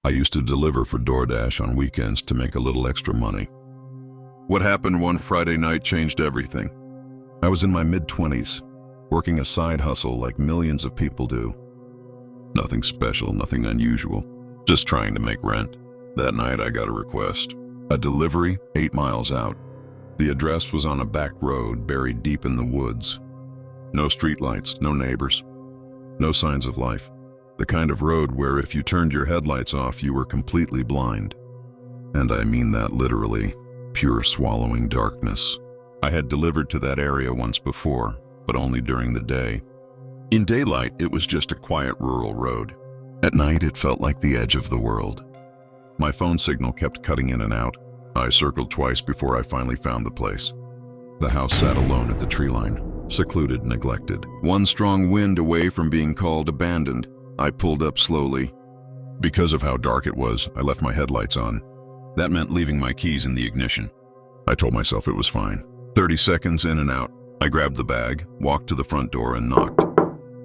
I used to deliver for DoorDash on weekends to make a little extra money. What happened one Friday night changed everything. I was in my mid-20s, working a side hustle like millions of people do. Nothing special, nothing unusual, just trying to make rent. That night I got a request. A delivery 8 miles out. The address was on a back road buried deep in the woods. No streetlights, no neighbors, no signs of life. The kind of road where if you turned your headlights off, you were completely blind. And I mean that literally, pure swallowing darkness. I had delivered to that area once before, but only during the day. In daylight, it was just a quiet rural road. At night, it felt like the edge of the world. My phone signal kept cutting in and out. I circled twice before I finally found the place. The house sat alone at the tree line, secluded, neglected. One strong wind away from being called abandoned. I pulled up slowly. Because of how dark it was, I left my headlights on. That meant leaving my keys in the ignition. I told myself it was fine. 30 seconds in and out. I grabbed the bag, walked to the front door and knocked.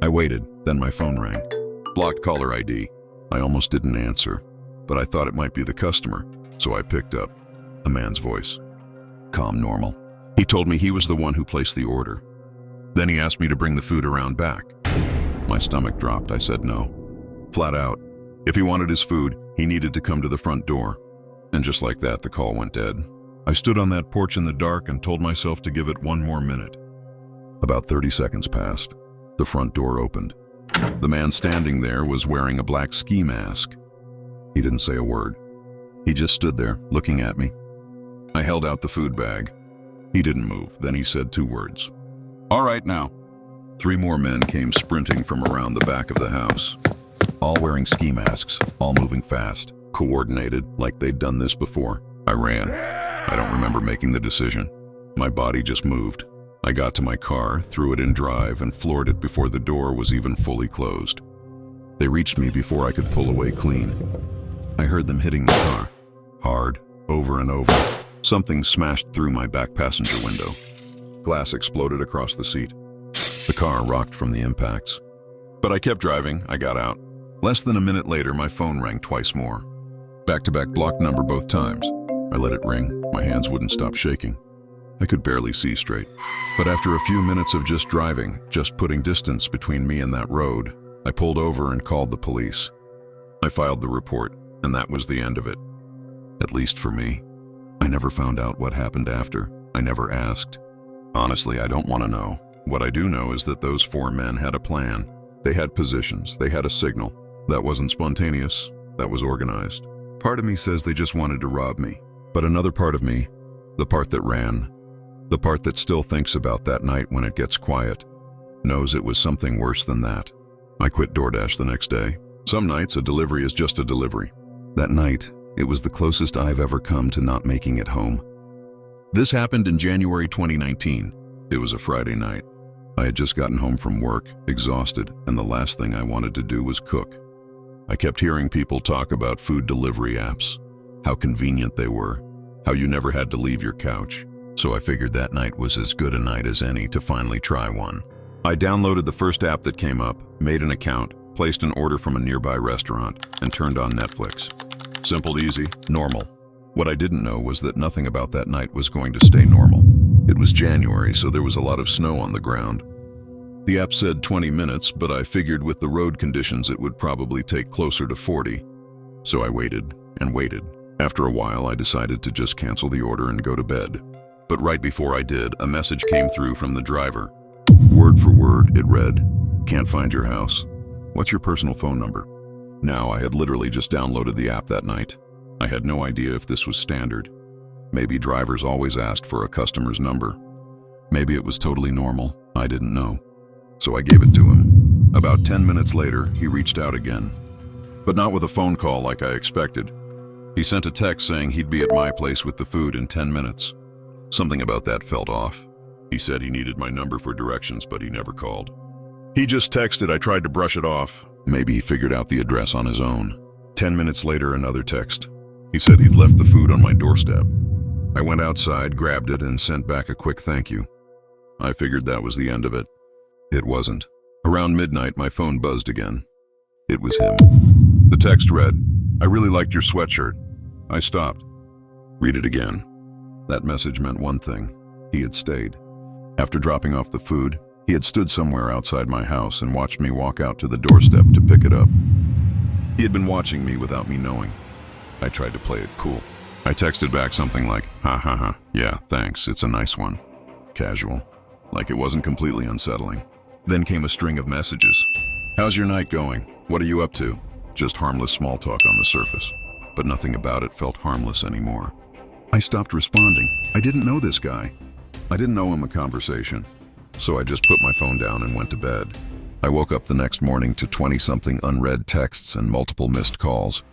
I waited, then my phone rang. Blocked caller ID. I almost didn't answer, but I thought it might be the customer, so I picked up. A man's voice. Calm, normal. He told me he was the one who placed the order. Then he asked me to bring the food around back. My stomach dropped. I said no. Flat out. If he wanted his food, he needed to come to the front door. And just like that, the call went dead. I stood on that porch in the dark and told myself to give it one more minute. About 30 seconds passed. The front door opened. The man standing there was wearing a black ski mask. He didn't say a word. He just stood there, looking at me. I held out the food bag. He didn't move. Then he said 2 words. All right now. 3 more men came sprinting from around the back of the house. All wearing ski masks, all moving fast, coordinated like they'd done this before. I ran. I don't remember making the decision. My body just moved. I got to my car, threw it in drive, and floored it before the door was even fully closed. They reached me before I could pull away clean. I heard them hitting the car. Hard, over and over. Something smashed through my back passenger window. Glass exploded across the seat. The car rocked from the impacts. But I kept driving. I got out. Less than a minute later, my phone rang twice more. Back-to-back blocked number both times. I let it ring. My hands wouldn't stop shaking. I could barely see straight. But after a few minutes of just driving, just putting distance between me and that road, I pulled over and called the police. I filed the report, and that was the end of it. At least for me. I never found out what happened after. I never asked. Honestly, I don't want to know. What I do know is that those 4 men had a plan. They had positions. They had a signal. That wasn't spontaneous. That was organized. Part of me says they just wanted to rob me. But another part of me, the part that ran, the part that still thinks about that night when it gets quiet, knows it was something worse than that. I quit DoorDash the next day. Some nights a delivery is just a delivery. That night, it was the closest I've ever come to not making it home. This happened in January 2019. It was a Friday night. I had just gotten home from work, exhausted, and the last thing I wanted to do was cook. I kept hearing people talk about food delivery apps, how convenient they were, how you never had to leave your couch. So I figured that night was as good a night as any to finally try one. I downloaded the first app that came up, made an account, placed an order from a nearby restaurant, and turned on Netflix. Simple, easy, normal. What I didn't know was that nothing about that night was going to stay normal. It was January, so there was a lot of snow on the ground. The app said 20 minutes, but I figured with the road conditions it would probably take closer to 40. So I waited and waited. After a while, I decided to just cancel the order and go to bed. But right before I did, a message came through from the driver. Word for word, it read, "Can't find your house. What's your personal phone number?" Now, I had literally just downloaded the app that night. I had no idea if this was standard. Maybe drivers always asked for a customer's number. Maybe it was totally normal. I didn't know. So I gave it to him. About 10 minutes later, he reached out again. But not with a phone call like I expected. He sent a text saying he'd be at my place with the food in 10 minutes. Something about that felt off. He said he needed my number for directions, but he never called. He just texted. I tried to brush it off. Maybe he figured out the address on his own. 10 minutes later, another text. He said he'd left the food on my doorstep. I went outside, grabbed it, and sent back a quick thank you. I figured that was the end of it. It wasn't. Around midnight, my phone buzzed again. It was him. The text read, I really liked your sweatshirt. I stopped. Read it again. That message meant one thing. He had stayed. After dropping off the food, he had stood somewhere outside my house and watched me walk out to the doorstep to pick it up. He had been watching me without me knowing. I tried to play it cool. I texted back something like, ha ha ha, yeah, thanks, it's a nice one. Casual. Like it wasn't completely unsettling. Then came a string of messages. How's your night going? What are you up to? Just harmless small talk on the surface. But nothing about it felt harmless anymore. I stopped responding. I didn't know this guy. I didn't know him a conversation. So I just put my phone down and went to bed. I woke up the next morning to 20-something unread texts and multiple missed calls.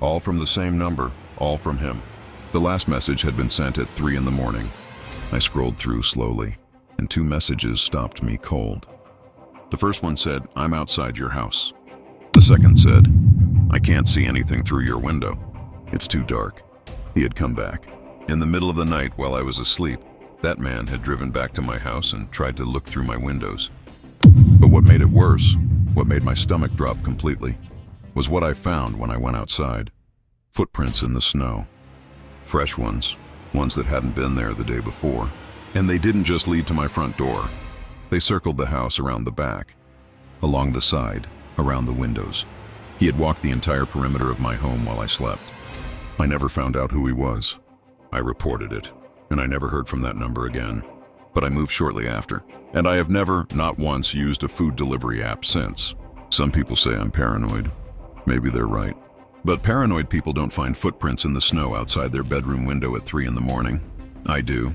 All from the same number, all from him. The last message had been sent at 3 in the morning. I scrolled through slowly, and 2 messages stopped me cold. The first one said, I'm outside your house. The second said, I can't see anything through your window. It's too dark. He had come back. In the middle of the night while I was asleep, that man had driven back to my house and tried to look through my windows. But what made it worse, what made my stomach drop completely, was what I found when I went outside. Footprints in the snow. Fresh ones, ones that hadn't been there the day before. And they didn't just lead to my front door. They circled the house around the back, along the side, around the windows. He had walked the entire perimeter of my home while I slept. I never found out who he was. I reported it, and I never heard from that number again. But I moved shortly after, and I have never, not once, used a food delivery app since. Some people say I'm paranoid. Maybe they're right. But paranoid people don't find footprints in the snow outside their bedroom window at 3 in the morning. I do.